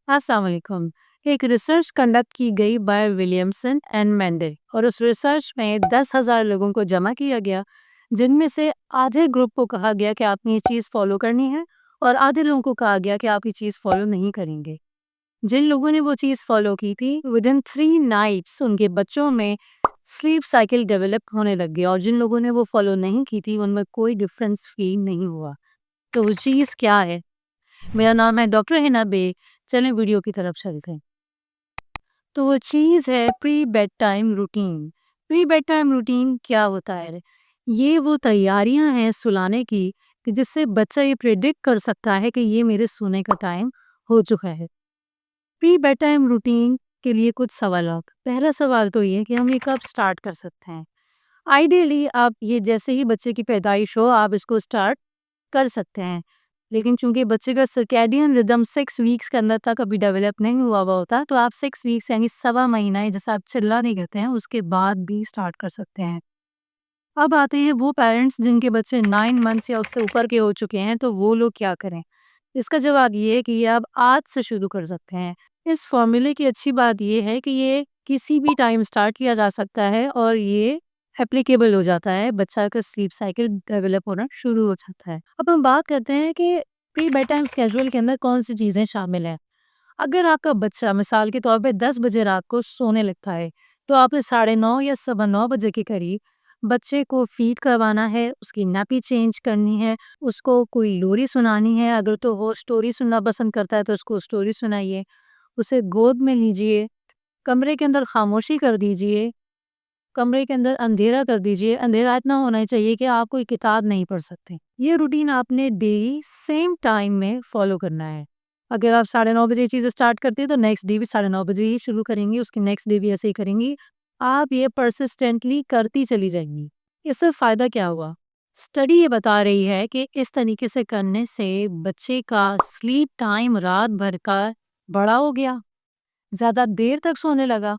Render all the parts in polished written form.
अस्सलाम वालेकुम। एक रिसर्च कंडक्ट की गई बाय विलियमसन एंड मेंडे और उस रिसर्च में 10,000 लोगों को जमा किया गया, जिनमें से आधे ग्रुप को कहा गया कि आपने ये चीज़ फॉलो करनी है और आधे लोगों को कहा गया कि आप ये चीज़ फॉलो नहीं करेंगे। जिन लोगों ने वो चीज़ फॉलो की थी, विद इन 3 नाइट्स उनके बच्चों में स्लीप साइकिल डेवलप होने लग गया और जिन लोगों ने वो फॉलो नहीं की थी, उनमें कोई डिफरेंस फील नहीं हुआ। तो वो चीज़ क्या है? मेरा नाम है डॉक्टर हिना बे। चलें वीडियो की तरफ चलते हैं। तो वो चीज़ है pre bedtime routine. Pre bedtime routine क्या होता है? ये वो तैयारियां हैं सुलाने की कि जिससे बच्चा ये प्रिडिक्ट कर सकता है कि ये मेरे सोने का टाइम हो चुका है। प्री बेड टाइम रूटीन के लिए कुछ सवाल। पहला सवाल तो ये कि हम ये कब स्टार्ट कर सकते हैं। आइडियली आप ये जैसे ही बच्चे की पैदाइश हो आप इसको स्टार्ट कर सकते हैं। लेकिन चूंकि बच्चे का सर्कैडियन रिदम 6 वीक्स के अंदर तक अभी डेवलप नहीं हुआ होता, तो आप 6 वीक्स यानी सवा महीना है, जैसा आप चिल्ला नहीं कहते हैं, उसके बाद भी स्टार्ट कर सकते हैं। अब आते हैं वो पेरेंट्स जिनके बच्चे 9 मंथ्स या उससे ऊपर के हो चुके हैं, तो वो लोग क्या करें। इसका जवाब ये है कि ये आप आज से शुरू कर सकते हैं। इस फॉर्मूले की अच्छी बात ये है कि ये किसी भी टाइम स्टार्ट किया जा सकता है और ये एप्लीकेबल हो जाता है, बच्चा का स्लीप साइकिल डेवलप होना शुरू हो जाता है। अब हम बात करते हैं कि प्री बेड टाइम स्केड्यूल के अंदर कौन सी चीज़ें शामिल हैं। अगर आपका बच्चा मिसाल के तौर पे 10 बजे रात को सोने लगता है, तो आपने 9:30 या सवा 9 बजे के करीब बच्चे को फीड करवाना है, उसकी नैपी चेंज करनी है, उसको कोई लोरी सुनानी है। अगर तो वो स्टोरी सुनना पसंद करता है, तो उसको स्टोरी सुनाइए, उसे गोद में लीजिए, कमरे के अंदर खामोशी कर दीजिए, कमरे के अंदर अंधेरा कर दीजिए। अंधेरा इतना होना चाहिए कि आप कोई किताब नहीं पढ़ सकते। ये रूटीन आपने डेली सेम टाइम में फॉलो करना है। अगर आप 9:30 बजे ये चीज़ स्टार्ट करती है, तो नेक्स्ट डे भी 9:30 बजे ही शुरू करेंगी, उसके नेक्स्ट डे भी ऐसे ही करेंगी। आप ये परसिस्टेंटली करती चली जाएंगी। इससे फ़ायदा क्या हुआ? स्टडी ये बता रही है कि इस तरीके से करने से बच्चे का स्लीप टाइम रात भर का बड़ा हो गया, ज़्यादा देर तक सोने लगा,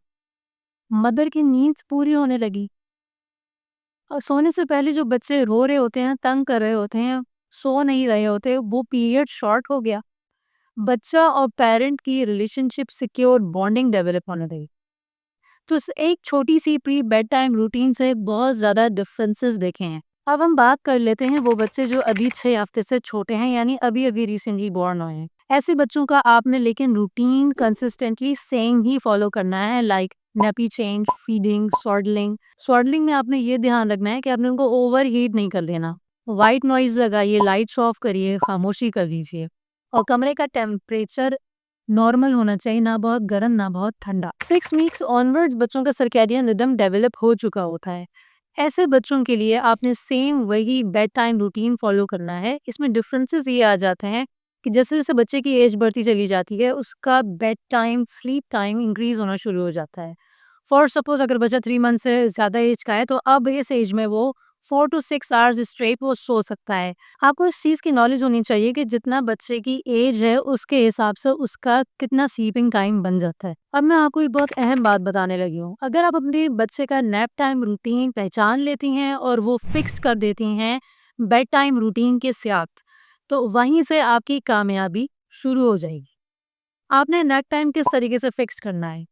मदर की नींद पूरी होने लगी। और सोने से पहले जो बच्चे रो रहे होते हैं, तंग कर रहे होते हैं, सो नहीं रहे होते, वो पीरियड शॉर्ट हो गया। बच्चा और पेरेंट की रिलेशनशिप सिक्योर बॉन्डिंग डेवलप होने लगी। तो इस एक छोटी सी प्री बेड टाइम रूटीन से बहुत ज़्यादा डिफरेंसेस देखे हैं। अब हम बात कर लेते हैं वो बच्चे जो अभी 6 हफ्ते से छोटे हैं, यानी अभी अभी रिसेंटली बॉर्न हुए हैं। ऐसे बच्चों का आपने लेकिन रूटीन कंसिस्टेंटली सेम ही फॉलो करना है, लाइक नैपी चेंज, फीडिंग, सॉडलिंग। सॉडलिंग में आपने ये ध्यान रखना है कि आपने उनको ओवर हीट नहीं कर देना। वाइट नॉइज लगाइए, लाइट्स ऑफ करिए, खामोशी कर दीजिए और कमरे का टेम्परेचर नॉर्मल होना चाहिए, ना बहुत गर्म ना बहुत ठंडा। 6 वीक्स ऑनवर्ड्स बच्चों का सर्कैडियन रिदम डेवलप हो चुका होता है। ऐसे बच्चों के लिए आपने सेम वही बेड टाइम रूटीन फॉलो करना है। इसमें डिफरेंसेस ये आ जाते हैं कि जैसे जैसे बच्चे की एज बढ़ती चली जाती है, उसका bed time sleep time increase होना शुरू हो जाता है। फॉर सपोज अगर बच्चा 3 मंथ से ज़्यादा एज का है, तो अब इस एज में वो 4 to 6 आवर्स स्ट्रेट वो सो सकता है। आपको इस चीज़ की नॉलेज होनी चाहिए कि जितना बच्चे की एज है, उसके हिसाब से उसका कितना स्लीपिंग टाइम बन जाता है। अब मैं आपको एक बहुत अहम बात बताने लगी हूँ। अगर आप अपने बच्चे का नैप टाइम रूटीन पहचान लेती हैं और वो फिक्स कर देती हैं बेड टाइम रूटीन के साथ, तो वहीं से आपकी कामयाबी शुरू हो जाएगी। आपने नैप टाइम किस तरीके से फिक्स करना है?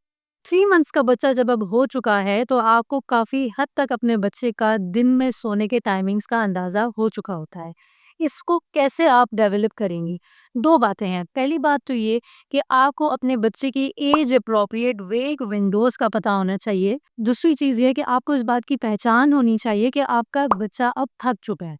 3 मंथ्स का बच्चा जब अब हो चुका है, तो आपको काफ़ी हद तक अपने बच्चे का दिन में सोने के टाइमिंग्स का अंदाज़ा हो चुका होता है। इसको कैसे आप डेवलप करेंगी? 2 बातें हैं। पहली बात तो ये कि आपको अपने बच्चे की एज एप्रोप्रिएट वेक विंडोज़ का पता होना चाहिए। दूसरी चीज़ ये है कि आपको इस बात की पहचान होनी चाहिए कि आपका बच्चा अब थक चुका है।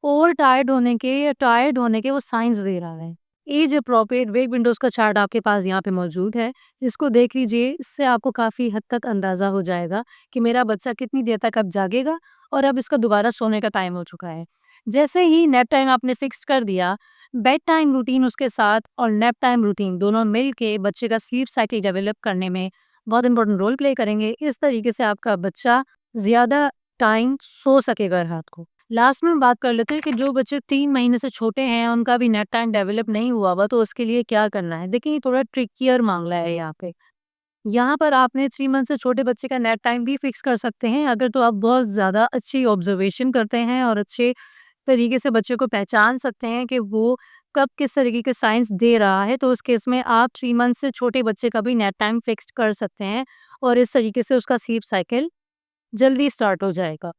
ओवर टायर्ड होने के या टायर्ड होने के वो साइंस दे रहा है। एज अप्रोप्रिएट वेक विंडोज का चार्ट आपके पास यहाँ पे मौजूद है। इसको देख लीजिए, इससे आपको काफ़ी हद तक अंदाज़ा हो जाएगा कि मेरा बच्चा कितनी देर तक अब जागेगा और अब इसका दोबारा सोने का टाइम हो चुका है। जैसे ही नैप टाइम आपने फिक्स कर दिया, बेड टाइम रूटीन उसके साथ और नैप टाइम रूटीन दोनों मिल के बच्चे का स्लीप साइकिल डेवलप करने में बहुत इंपॉर्टेंट रोल प्ले करेंगे। इस तरीके से आपका बच्चा ज़्यादा टाइम सो सकेगा रात को। लास्ट में बात कर लेते हैं कि जो बच्चे 3 महीने से छोटे हैं, उनका भी नेट टाइम डेवलप नहीं हुआ हुआ, तो उसके लिए क्या करना है? देखिए, ये थोड़ा ट्रिकियर मामला है यहाँ पे। यहाँ पर आपने 3 मंथ से छोटे बच्चे का नेट टाइम भी फिक्स कर सकते हैं, अगर तो आप बहुत ज़्यादा अच्छी ऑब्जर्वेशन करते हैं और अच्छे तरीके से बच्चे को पहचान सकते हैं कि वो कब किस तरीके के साइंस दे रहा है, तो उस केस में आप 3 मंथ से छोटे बच्चे का भी नैप टाइम फिक्स्ड कर सकते हैं और इस तरीके से उसका स्लीप साइकिल जल्दी स्टार्ट हो जाएगा।